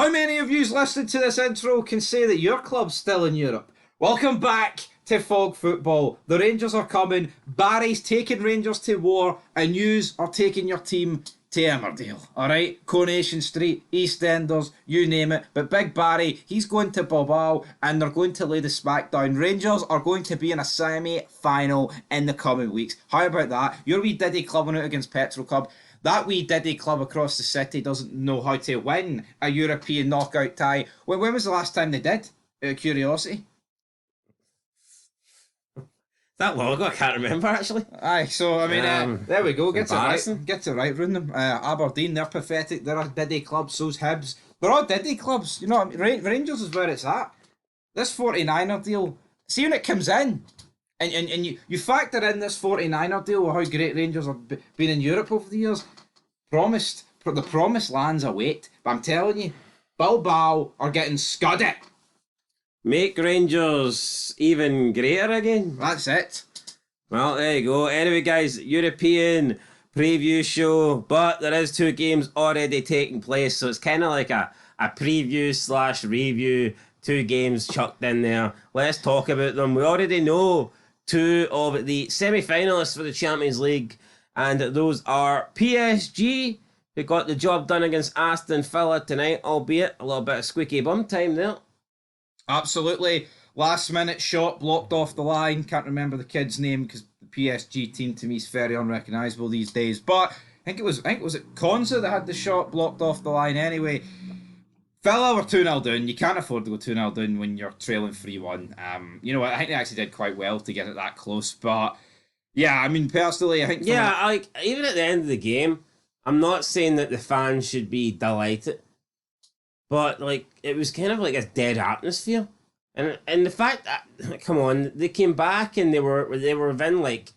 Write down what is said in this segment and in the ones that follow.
How many of you listening to this intro can say that your club's still in Europe? Welcome back to Fog Football. The Rangers are coming. Barry's taking Rangers to war, and yous are taking your team to Emmerdale. Alright? Coronation Street, EastEnders, you name it. But Big Barry, he's going to Bilbao, and they're going to lay the smackdown. Rangers are going to be in a semi-final in the coming weeks. How about that? Your wee Diddy clubbing out against Petrol Club. That wee Diddy club across the city doesn't know how to win a European knockout tie. When was the last time they did? Out of curiosity. That long ago, I can't remember actually. Aye, so I mean, there we go. Get it right, ruin them. Aberdeen, they're pathetic. They're a Diddy club. So's Hibs. They're all Diddy clubs. You know what I mean? Rangers is where it's at. This 49er deal. See when it comes in. And you factor in this 49er deal with how great Rangers have been in Europe over the years. The promised lands await. But I'm telling you, Bilbao are getting scudded. Make Rangers even greater again. That's it. Well, there you go. Anyway, guys, European preview show, but there is 2 games already taking place, so it's kind of like a preview / review. 2 games chucked in there. Let's talk about them. We already know 2 of the semi-finalists for the Champions League, and those are PSG, who got the job done against Aston Villa tonight, albeit a little bit of squeaky bum time there. Absolutely. Last minute shot blocked off the line. Can't remember the kid's name because the PSG team to me is very unrecognisable these days. But I think it was Konza that had the shot blocked off the line anyway. Villa were 2-0 down. You can't afford to go 2-0 down when you're trailing 3-1. You know what? I think they actually did quite well to get it that close. But yeah, I mean, personally, I think... like, even at the end of the game, I'm not saying that the fans should be delighted. But, like, it was kind of like a dead atmosphere. And the fact that, come on, they came back and they were within, like,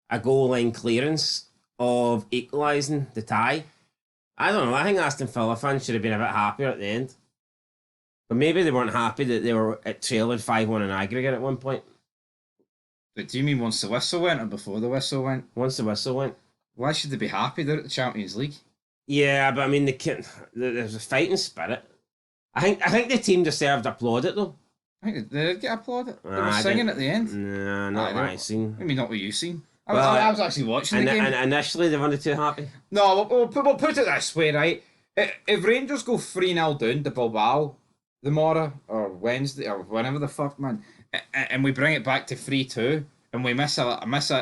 a goal line clearance of equalising the tie. I don't know, I think Aston Villa fans should have been a bit happier at the end. But maybe they weren't happy that they were at trailing 5-1 in aggregate at one point. But do you mean once the whistle went or before the whistle went? Once the whistle went. Why should they be happy? They're at the Champions League. Yeah, but I mean, there's a fighting spirit. I think the team deserved applauded though. I think they did get applauded. They were singing at the end. No, not what I seen. I mean, not what you seen. I was actually watching the game. And initially they weren't too happy. No, we'll put it this way, right? If Rangers go 3-0 down to Bilbao tomorrow or Wednesday or whenever the fuck, man, and we bring it back to 3-2, and we miss a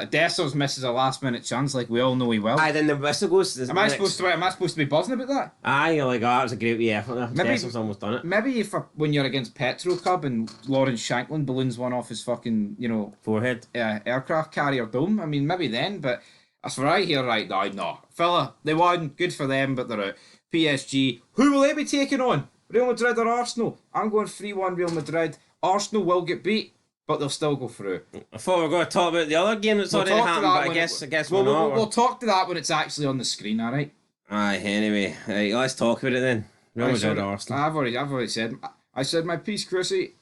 Dessers misses a last minute chance like we all know he will. Aye, then the whistle goes. Am I supposed to be buzzing about that? Aye, you're like, that was a great wee effort there. Dessers almost done it. Maybe when you're against Petrol Club and Lawrence Shanklin balloons one off his fucking, forehead. Aircraft carrier dome. I mean, maybe then, but as for I hear right now, no. Villa, they won, good for them, but they're out. PSG, who will they be taking on? Real Madrid or Arsenal? I'm going 3-1 Real Madrid. Arsenal will get beat, but they'll still go through. I thought we were going to talk about the other game that's already happened, but I guess we're not. We'll talk to that when it's actually on the screen, alright? Aye, anyway. Right, let's talk about it then. Real Madrid or Arsenal. I've already said. I said my piece, Chrissy.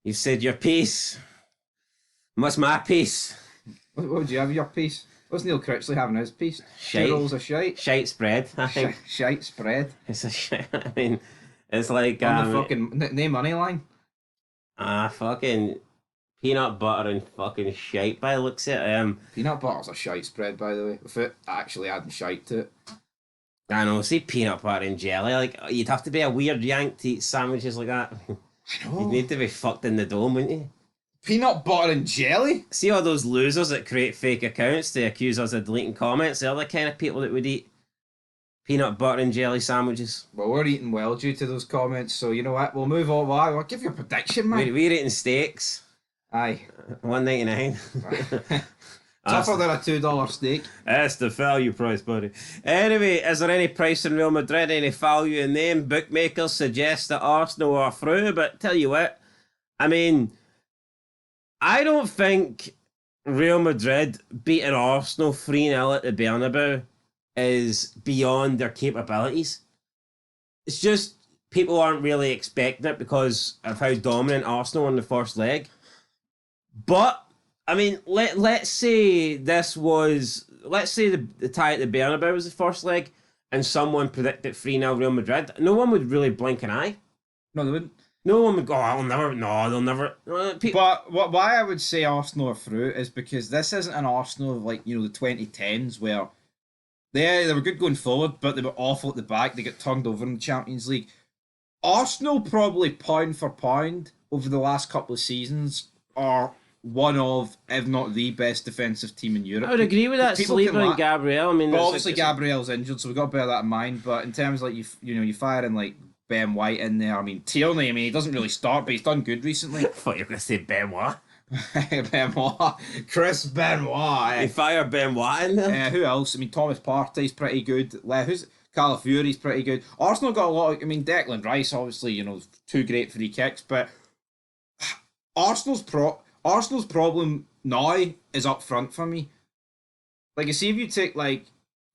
You said your piece. What's my piece? What would you have your piece? What's Neil Critchley having his piece? Shite. 2 rolls of shite. Shite spread, I think. Shite spread. It's a shite. I mean, it's like... On the fucking name money line. Fucking peanut butter and fucking shite by the looks of it. Peanut butter's a shite spread, by the way, without actually adding shite to it. I know, see peanut butter and jelly, like, you'd have to be a weird yank to eat sandwiches like that. I know. You'd need to be fucked in the dome, wouldn't you? Peanut butter and jelly? See all those losers that create fake accounts to accuse us of deleting comments? They're the kind of people that would eat peanut butter and jelly sandwiches. Well, we're eating well due to those comments, so you know what? We'll move on. I'll give you a prediction, man. We're eating steaks. Aye. $1.99. Tougher than a $2 steak. That's the value price, buddy. Anyway, is there any price in Real Madrid? Any value in them? Bookmakers suggest that Arsenal are through, but tell you what, I mean, I don't think Real Madrid beating Arsenal 3-0 at the Bernabeu is beyond their capabilities. It's just people aren't really expecting it because of how dominant Arsenal in the first leg. But I mean, let's say the tie at the Bernabeu was the first leg, and someone predicted 3-0 Real Madrid, no one would really blink an eye. No, they wouldn't. No one would go, I'll never, no, they'll never. But why I would say Arsenal are through is because this isn't an Arsenal of like, the 2010s where they were good going forward, but they were awful at the back. They got turned over in the Champions League. Arsenal probably pound for pound over the last couple of seasons are one of, if not the best defensive team in Europe. I would agree with that. Sleeper and Gabriel. I mean, but obviously Gabriel's injured, so we've got to bear that in mind. But in terms of like you fire in like Ben White in there. I mean, Tierney, he doesn't really start, but he's done good recently. I thought you were going to say Benoit. Benoit. Chris Benoit. You fire Benoit in there? Who else? I mean, Thomas Partey's pretty good. Who's Calafiori's pretty good. Arsenal got a lot of, Declan Rice, obviously, 2 great free kicks, but Arsenal's problem now is up front for me. Like, you see if you take,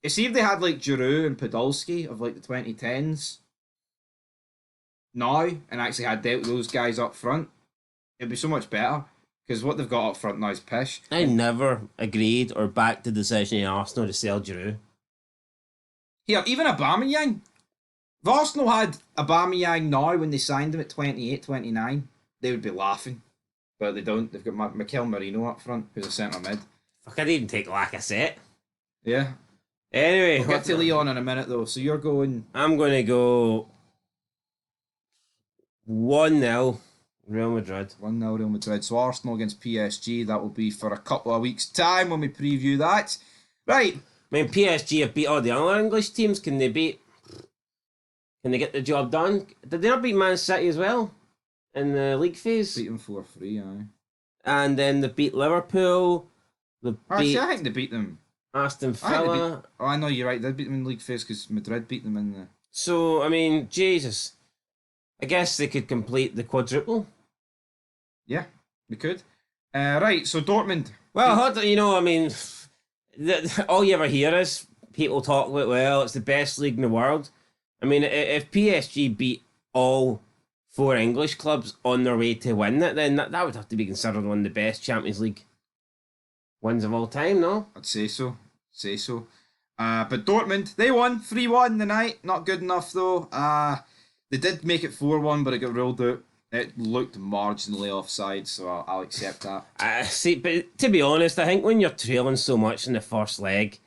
see if they had, Giroud and Podolski of, the 2010s now, and actually had those guys up front, it'd be so much better. Because what they've got up front now is pish. I never agreed or backed the decision in Arsenal to sell Giroud. Here, even Aubameyang. If Arsenal had Aubameyang now when they signed him at 28, 29, they would be laughing. But they don't. They've got Mikel Merino up front, who's a centre mid. Fuck, I didn't even take Lacazette. Yeah. Anyway. We'll get to Leon in a minute, though. So you're going... I'm going to go 1-0 Real Madrid. 1-0 Real Madrid. So Arsenal against PSG. That will be for a couple of weeks' time when we preview that. Right. I mean, PSG have beat all the other English teams. Can they get the job done? Did they not beat Man City as well in the league phase? Beat them 4-3, aye. And then they beat Liverpool. Actually, I think they beat them. Aston Villa. I know, you're right. They beat them in the league phase because Madrid beat them in the... So, I mean, Jesus. I guess they could complete the quadruple. Yeah, they could. Right, so Dortmund. Well, all you ever hear is people talk about, well, it's the best league in the world. I mean, if PSG beat all 4 English clubs on their way to win it, then that would have to be considered one of the best Champions League wins of all time, no? I'd say so. But Dortmund, they won 3-1 the night. Not good enough, though. They did make it 4-1, but it got ruled out. It looked marginally offside, so I'll accept that. See, but to be honest, I think when you're trailing so much in the first leg,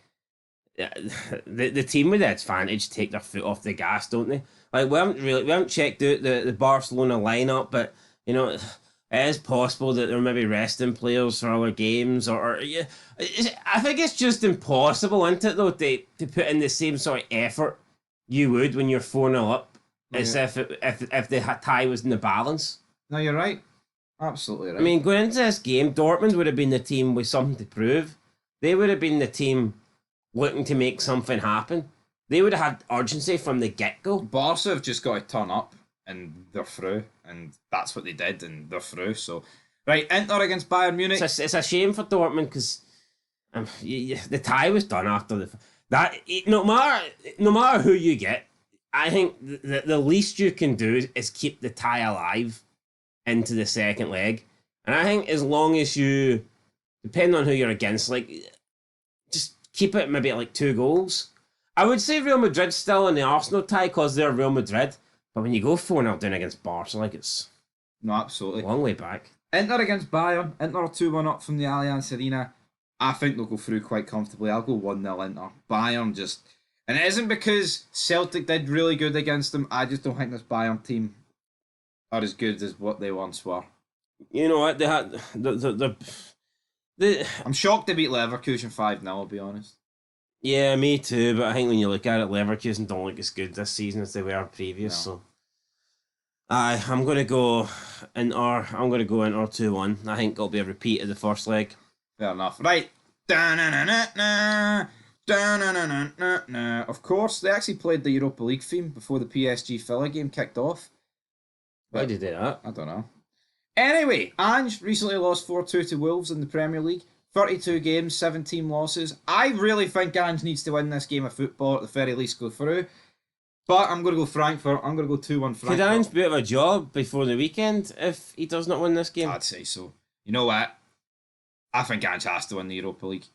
the team with the advantage take their foot off the gas, don't they? Like, we haven't checked out the Barcelona lineup, but it is possible that they're maybe resting players for other games, or I think it's just impossible, isn't it, though, to put in the same sort of effort you would when you're 4-0 up. As if the tie was in the balance. No, you're right. Absolutely right. I mean, going into this game, Dortmund would have been the team with something to prove. They would have been the team looking to make something happen. They would have had urgency from the get-go. Barca have just got to turn up, and they're through. And that's what they did, and they're through. So, right, Inter against Bayern Munich. It's a shame for Dortmund, because the tie was done after no matter who you get, I think the least you can do is keep the tie alive into the second leg. And I think as long as you, depending on who you're against, just keep it maybe at 2 goals. I would say Real Madrid's still in the Arsenal tie because they're Real Madrid. But when you go 4-0 down against Barca, it's no, absolutely a long way back. Inter against Bayern. Inter are 2-1 up from the Allianz Arena. I think they'll go through quite comfortably. I'll go 1-0 Inter. Bayern just... And it isn't because Celtic did really good against them. I just don't think this Bayern team are as good as what they once were. You know what? They had I'm shocked they beat Leverkusen 5-0, I'll be honest. Yeah, me too. But I think when you look at it, Leverkusen don't look as good this season as they were previous. No. So, I'm going to go Inter 2-1. I think it'll be a repeat of the first leg. Fair enough. Right. Of course, they actually played the Europa League theme before the PSG Villa game kicked off. Why did they do that? I don't know. Anyway, Ange recently lost 4-2 to Wolves in the Premier League. 32 games, 17 losses. I really think Ange needs to win this game of football, at the very least go through. But I'm going to go Frankfurt. I'm going to go 2-1 Frankfurt. Could Ange be out of a job before the weekend if he does not win this game? I'd say so. You know what? I think Ange has to win the Europa League.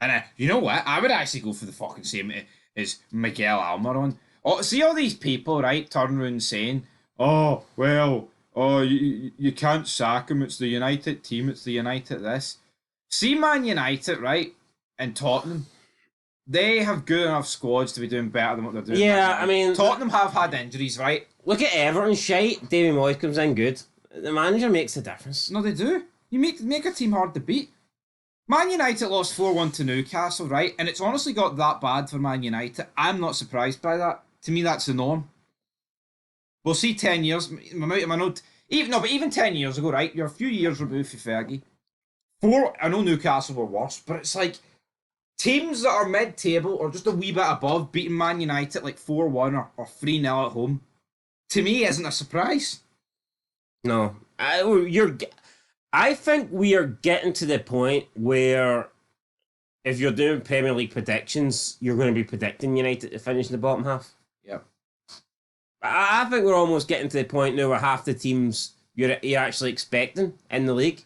And you know what? I would actually go for the fucking same. is Miguel Almiron. Oh, see all these people, right, turn around saying, oh, well, oh, you can't sack him. It's the United team. It's the United this. See Man United, right, and Tottenham. They have good enough squads to be doing better than what they're doing. Yeah, right now. I mean, Tottenham have had injuries, right? Look at Everton shite. David Moyes comes in good. The manager makes a difference. No, they do. You make a team hard to beat. Man United lost 4-1 to Newcastle, right? And it's honestly got that bad for Man United. I'm not surprised by that. To me, that's the norm. We'll see 10 years. Even 10 years ago, right? You're a few years removed from Fergie. I know Newcastle were worse, but it's like teams that are mid-table or just a wee bit above beating Man United like 4-1 or 3-0 at home, to me, isn't a surprise. No. I think we are getting to the point where if you're doing Premier League predictions, you're going to be predicting United to finish in the bottom half. Yeah. I think we're almost getting to the point now where half the teams you're actually expecting in the league.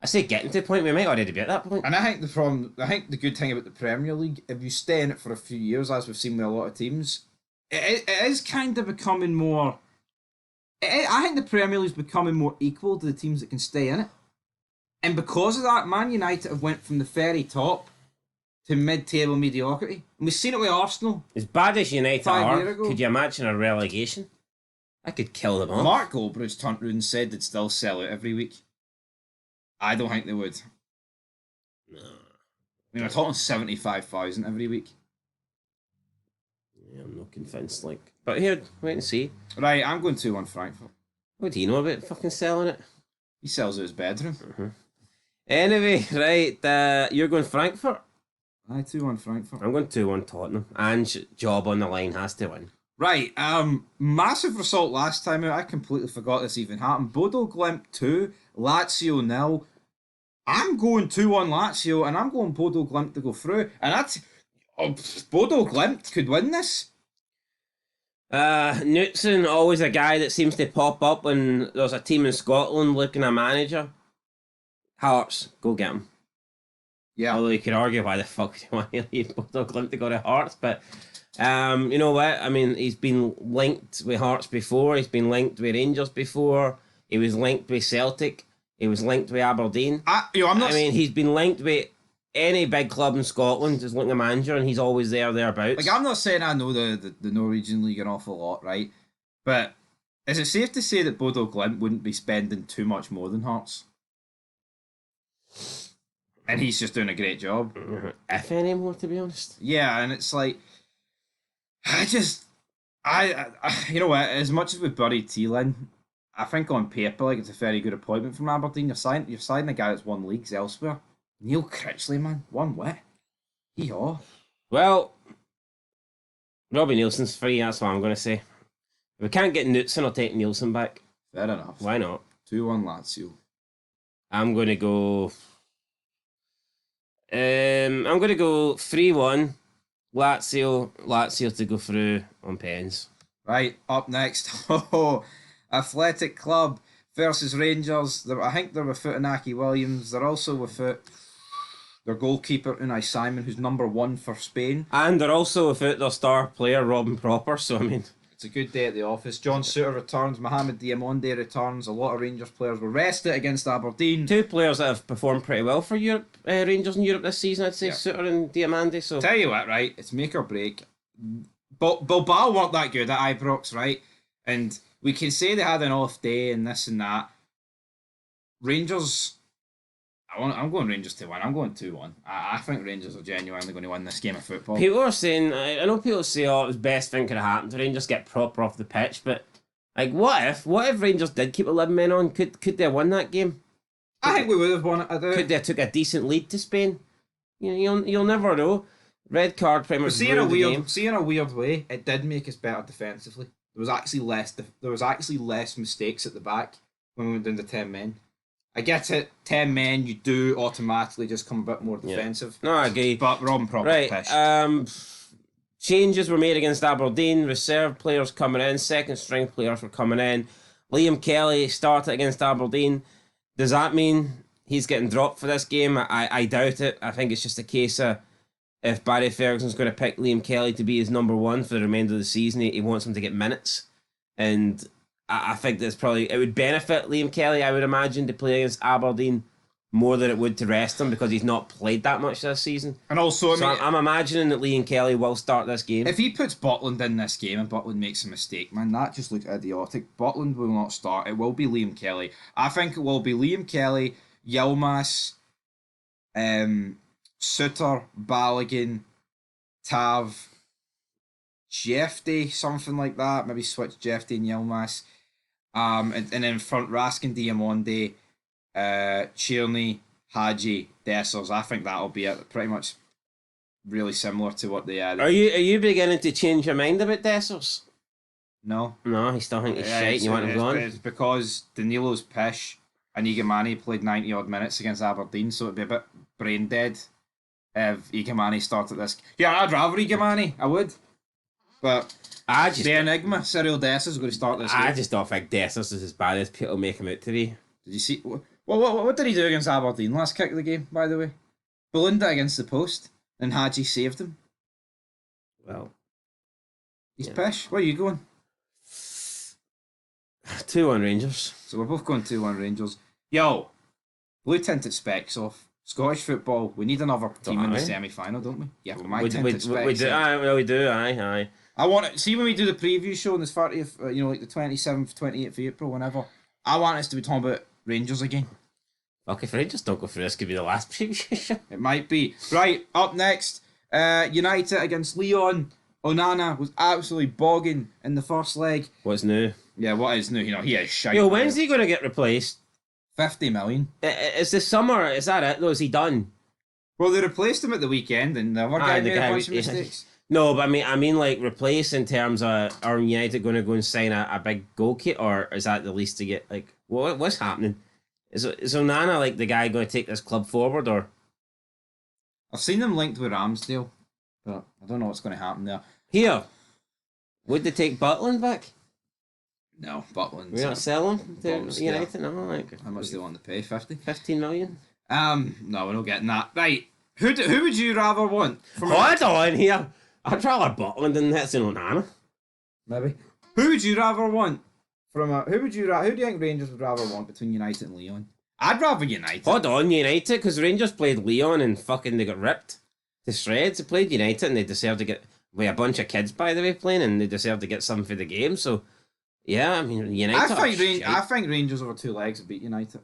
I say getting to the point, we might already be at that point. And I think the good thing about the Premier League, if you stay in it for a few years, as we've seen with a lot of teams, it is kind of becoming more. I think the Premier League's becoming more equal to the teams that can stay in it, and because of that, Man United have went from the very top to mid-table mediocrity, and we've seen it with Arsenal. As bad as United 5 years are, ago. could you imagine a relegation? I could kill them all. Mark Goldbridge turned around and said they'd still sell out every week. I don't think they would. No. I mean, we're talking 75,000 every week. Yeah, I'm not convinced. But here, wait and see. Right, I'm going 2-1 Frankfurt. What do you know about fucking selling it? He sells out his bedroom. Anyway, right, you're going Frankfurt. Aye, 2-1 Frankfurt. I'm going 2-1 Tottenham. Ange, job on the line, has to win. Right, massive result last time out. I completely forgot this even happened. Bodo Glimt 2, Lazio 0. I'm going 2-1 Lazio, and I'm going Bodo Glimt to go through. And Bodo Glimt could win this. Knutson, always a guy that seems to pop up when there's a team in Scotland looking a manager. Hearts, go get him. Yeah. Although you could argue why the fuck do you want to leave Bodo Glimt to go to Hearts, but you know what? I mean, he's been linked with Hearts before. He's been linked with Rangers before. He was linked with Celtic. He was linked with Aberdeen. He's been linked with any big club in Scotland as looking a manager, and he's always thereabouts. Like, I'm not saying I know the Norwegian League an awful lot, right? But is it safe to say that Bodo Glimt wouldn't be spending too much more than Hearts? And he's just doing a great job. If any more, to be honest. Yeah, and it's like, I you know what? As much as we buried Thielen, I think on paper, like, it's a very good appointment from Aberdeen. You're signing a guy that's won leagues elsewhere. Neil Critchley, man, won what? Hee-haw. Well, Robbie Nielsen's free. That's what I'm going to say. If we can't get Knutson, I'll take Nielsen back. Fair enough. Why not? 2-1 Lazio. I'm going to go 3-1 Lazio to go through on pens. Right, up next. Athletic Club versus Rangers. I think they're without Inaki Williams. They're also without their goalkeeper Unai Simon, who's number 1 for Spain. And they're also without their star player Robin Proper, so I mean, it's a good day at the office. John Suter returns, Mohamed Diamonde returns. A lot of Rangers players were rested against Aberdeen. 2 players that have performed pretty well for Europe, Rangers in Europe this season, I'd say, Yeah. Suter and Diamande. So Tell you what, right? It's make or break. Bilbao weren't that good at Ibrox, right? And we can say they had an off day and this and that. Rangers, I'm going Rangers to win. I'm going 2-1. I think Rangers are genuinely going to win this game of football. people are saying, I know people say, oh, it was the best thing could have happened to Rangers get Proper off the pitch, but like, what if Rangers did keep 11 men on? Could they have won that game? I think we would have won it. I do. Could they have took a decent lead to Spain? You'll never know. Red card pretty much ruined the game. See, in a weird way, it did make us better defensively. There was actually less mistakes at the back when we went down to 10 men. I get it, 10 men, you do automatically just come a bit more defensive. No, I agree. But Robin Proper pissed. Changes were made against Aberdeen. Reserve players coming in. Second string players were coming in. Liam Kelly started against Aberdeen. Does that mean he's getting dropped for this game? I doubt it. I think it's just a case of if Barry Ferguson's going to pick Liam Kelly to be his number one for the remainder of the season, he wants him to get minutes. And I think that's probably, it would benefit Liam Kelly, I would imagine, to play against Aberdeen more than it would to rest him because he's not played that much this season. And also, I'm imagining that Liam Kelly will start this game. If he puts Butland in this game and Butland makes a mistake, man, that just looks idiotic. Butland will not start. It will be Liam Kelly. I think it will be Liam Kelly, Yilmaz, Suter, Balogun, Tav, Jeffy, something like that. Maybe switch Jeffy and Yilmaz. And then in front, Raskin, Diamonde, Tierney, Hadji, Dessers. I think that'll be it. Pretty much really similar to what they are. Are you beginning to change your mind about Dessers? No. No, he still thinks he's shite and you want him gone? It's because Danilo's pish and Igamani played 90 odd minutes against Aberdeen, so it'd be a bit brain dead if Igamani started this. Yeah, I'd rather Igamani. I would. But the enigma, Cyril Dessers, is going to start this game. I just don't think Dessers is as bad as people make him out to be. Did you see? What did he do against Aberdeen last kick of the game, by the way? Ballooned it against the post, and Hadji saved him. Well, he's pish. Where are you going? 2-1 Rangers. So we're both going 2-1 Rangers. Yo, blue tinted specs off. Scottish football. We need another team in the semi-final, don't we? Yeah, my tinted specs. We do. We do. Aye. I want to see when we do the preview show on the 30th, like the 27th, 28th of April, whenever. I want us to be talking about Rangers again. Okay, if Rangers don't go through, this could be the last preview show. It might be. Right, up next, United against Leon. Onana was absolutely bogging in the first leg. What's new? Yeah, what is new? He is shite. Yo, when's he going to get replaced? 50 million. Is this summer? Is that it? No, is he done? Well, they replaced him at the weekend, and the other guy made a bunch of mistakes. No, but I mean, like replace in terms of are United going to go and sign a big goal kit, or is that the least to get like what's happening? Is Onana like the guy going to take this club forward, or? I've seen them linked with Ramsdale, but I don't know what's going to happen there. Here, would they take Butland back? No, Butland. We're not selling to United. No, like how much do they want to pay? 15 million. No, we're not getting that. Right, who would you rather want? Hold on here. I'd rather Butland than that's in Onana. Maybe. Who would you rather want from a? Who do you think Rangers would rather want between United and Leon? I'd rather United. Hold on, United, because Rangers played Leon and fucking they got ripped to shreds. They played United and they deserved to get with a bunch of kids, by the way, playing, and they deserved to get something for the game. So, yeah, I mean, United. I think Rangers over 2 legs would beat United.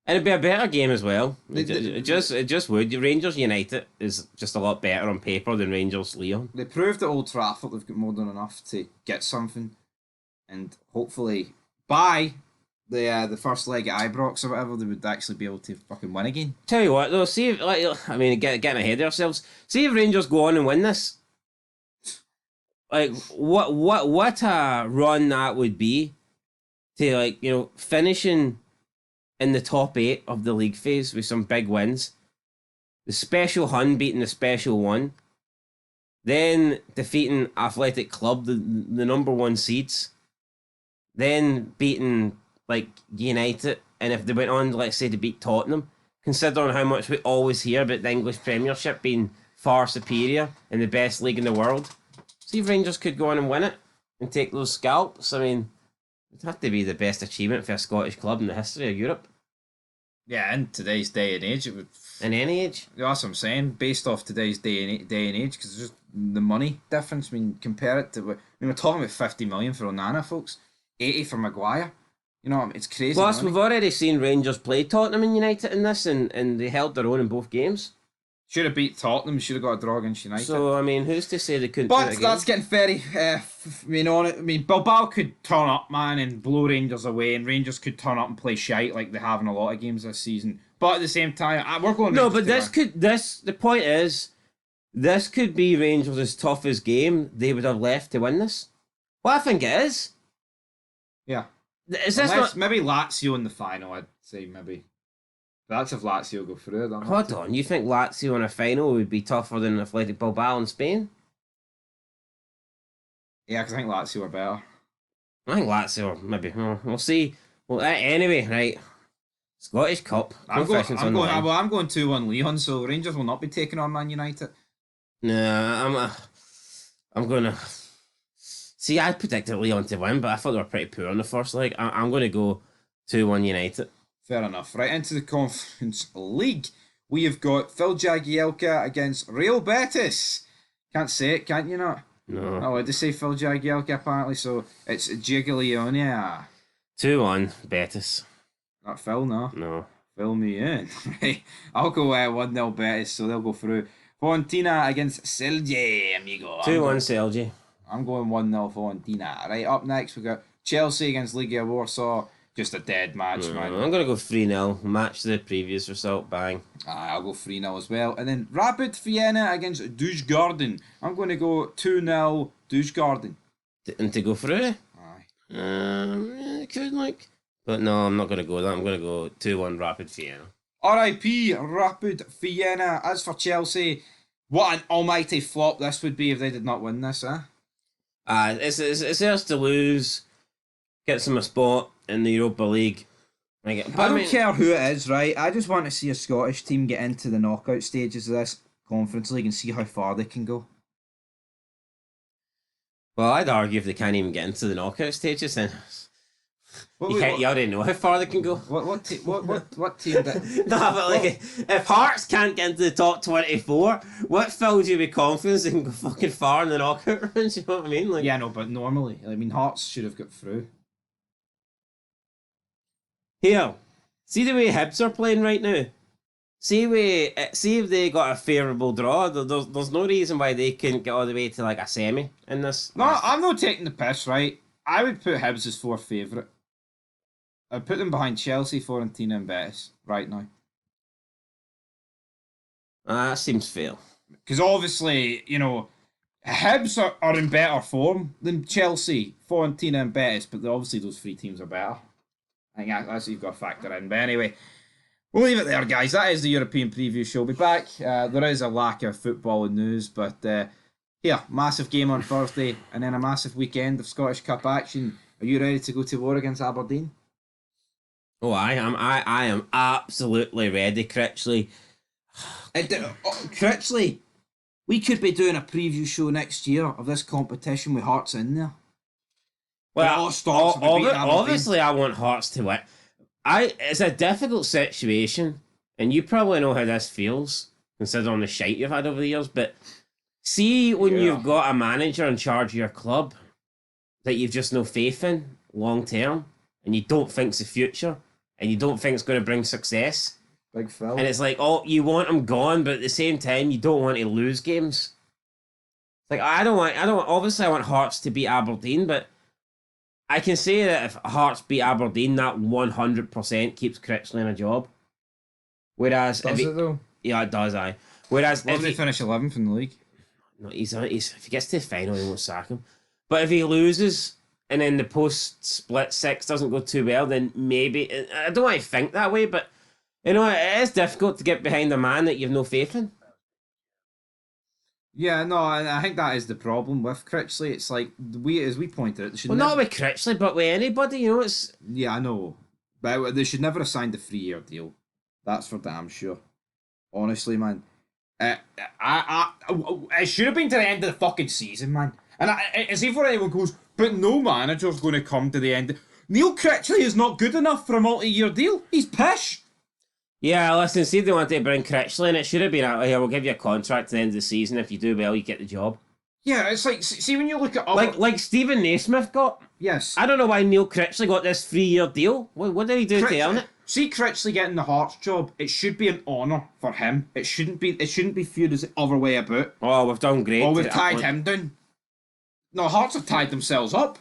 And it'd be a better game as well. It just would. Rangers United is just a lot better on paper than Rangers Leon. They proved at Old Trafford they've got more than enough to get something, and hopefully by the first leg at Ibrox or whatever, they would actually be able to fucking win again. Tell you what though, see if getting ahead of ourselves. See if Rangers go on and win this. Like what a run that would be to finishing in the top 8 of the league phase with some big wins. The Special Hun beating the Special 1. Then defeating Athletic Club, the number 1 seeds. Then beating United. And if they went on, let's say, to beat Tottenham, considering how much we always hear about the English Premiership being far superior in the best league in the world. See if Rangers could go on and win it and take those scalps. I mean, it'd have to be the best achievement for a Scottish club in the history of Europe. Yeah, in today's day and age, it would. In any age. That's what I'm saying. Based off today's day and age, because it's just the money difference. I mean, compare it to. We're talking about 50 million for Onana, folks. 80 for Maguire. You know, it's crazy. Plus, we've already seen Rangers play Tottenham and United in this, and they held their own in both games. Should have beat Tottenham. Should have got a draw against United. So I mean, who's to say they couldn't? But that's getting very. Bilbao could turn up, man, and blow Rangers away, and Rangers could turn up and play shite like they have in a lot of games this season. But at the same time, we're going. No, but the point is, this could be Rangers' toughest game they would have left to win this. Well, I think it is. Yeah. Is this not maybe Lazio in the final? I'd say maybe. That's if Lazio go through. Hold on, you think Lazio in a final would be tougher than Athletic Bilbao in Spain? Yeah, because I think Lazio are better. I think Lazio maybe. We'll see. Well, anyway, right. Scottish Cup. I'm going. Confessions on the line. I'm going 2-1 Leon. So Rangers will not be taking on Man United. Nah, I'm gonna. See, I predicted Leon to win, but I thought they were pretty poor in the first leg. I'm going to go 2-1 United. Fair enough. Right, into the Conference League, we have got Phil Jagielka against Real Betis. Can't say it, can't you not? No. Not allowed to say Phil Jagielka, apparently, so it's Giglionia. 2-1 Betis. Not Phil, no. No. Fill me in. Right, I'll go 1-0 Betis, so they'll go through. Fiorentina against Celje, amigo. 2-1 Celje. I'm going 1-0 Fiorentina. Right, up next we got Chelsea against Legia Warsaw. Just a dead match, man. I'm going to go 3-0. Match the previous result. Bang. I'll go 3-0 as well. And then Rapid Vienna against Dusgarden. I'm going to go 2-0 Dusgarden. And to go through? Aye. Could like. But no, I'm not going to go that. I'm going to go 2-1 Rapid Vienna. RIP Rapid Vienna. As for Chelsea, what an almighty flop this would be if they did not win this, huh? It's theirs to lose. Gets them a spot in the Europa League. I don't care who it is, right? I just want to see a Scottish team get into the knockout stages of this Conference League and see how far they can go. Well, I'd argue if they can't even get into the knockout stages, then you already know how far they can go. What team? That... No, but like, if Hearts can't get into the top 24, what fills you with confidence they can go fucking far in the knockout rounds? You know what I mean? Like, yeah, no, but normally, I mean, Hearts should have got through. Here, see the way Hibs are playing right now. See if they got a favourable draw. There's no reason why they couldn't get all the way to like a semi in this. No, I'm not taking the piss, right? I would put Hibs as fourth favourite. I'd put them behind Chelsea, Fiorentina, and Betis right now. That seems fair. Because obviously, you know, Hibs are in better form than Chelsea, Fiorentina, and Betis, but obviously those three teams are better. I think that's what you've got to factor in. But anyway, we'll leave it there, guys. That is the European preview show. We'll be back. There is a lack of football and news, but here, massive game on Thursday, and then a massive weekend of Scottish Cup action. Are you ready to go to war against Aberdeen? Oh, I am. I am absolutely ready, Critchley. Critchley, we could be doing a preview show next year of this competition with Hearts in there. Well, obviously, I want Hearts to win. It's a difficult situation, and you probably know how this feels, considering the shite you've had over the years. But see, when you've got a manager in charge of your club that you've just no faith in long term, and you don't think it's the future, and you don't think it's going to bring success. Big Phil. And it's like, oh, you want him gone, but at the same time, you don't want to lose games. Like, obviously I want Hearts to beat Aberdeen, but I can say that if Hearts beat Aberdeen, that 100% keeps Critchley in a job. Whereas... Does it though? Yeah, it does, aye. Whereas... What if they finish 11th in the league? No, he's if he gets to the final, he won't sack him. But if he loses... and then the post-split six doesn't go too well, then maybe... I don't want to think that way, but, you know, it is difficult to get behind a man that you've no faith in. Yeah, no, I think that is the problem with Critchley. It's like, as we pointed out... Not with Critchley, but with anybody, you know, it's... Yeah, I know. But they should never have signed a 3-year deal. That's for damn sure. Honestly, man. It should have been to the end of the fucking season, man. And as if anyone goes... But no manager's going to come to the end. Neil Critchley is not good enough for a multi-year deal. He's pish. Yeah, listen, see if they wanted to bring Critchley in, it should have been, here, we'll give you a contract at the end of the season. If you do well, you get the job. Yeah, it's like, see when you look at like Stephen Naismith got? Yes. I don't know why Neil Critchley got this 3-year deal. What did he do to earn it? See Critchley getting the Hearts job, it should be an honour for him. It shouldn't be viewed as the other way about. Oh, we've done great. Oh, we've tied him down. No, Hearts have tied themselves up.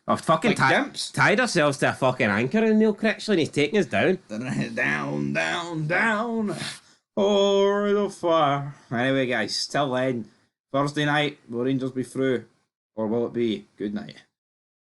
I've fucking tied ourselves to a fucking anchor in Neil Critchley and he's taking us down. Down, down, down. Over the fire. Anyway, guys, till then, Thursday night, will Rangers be through? Or will it be good night?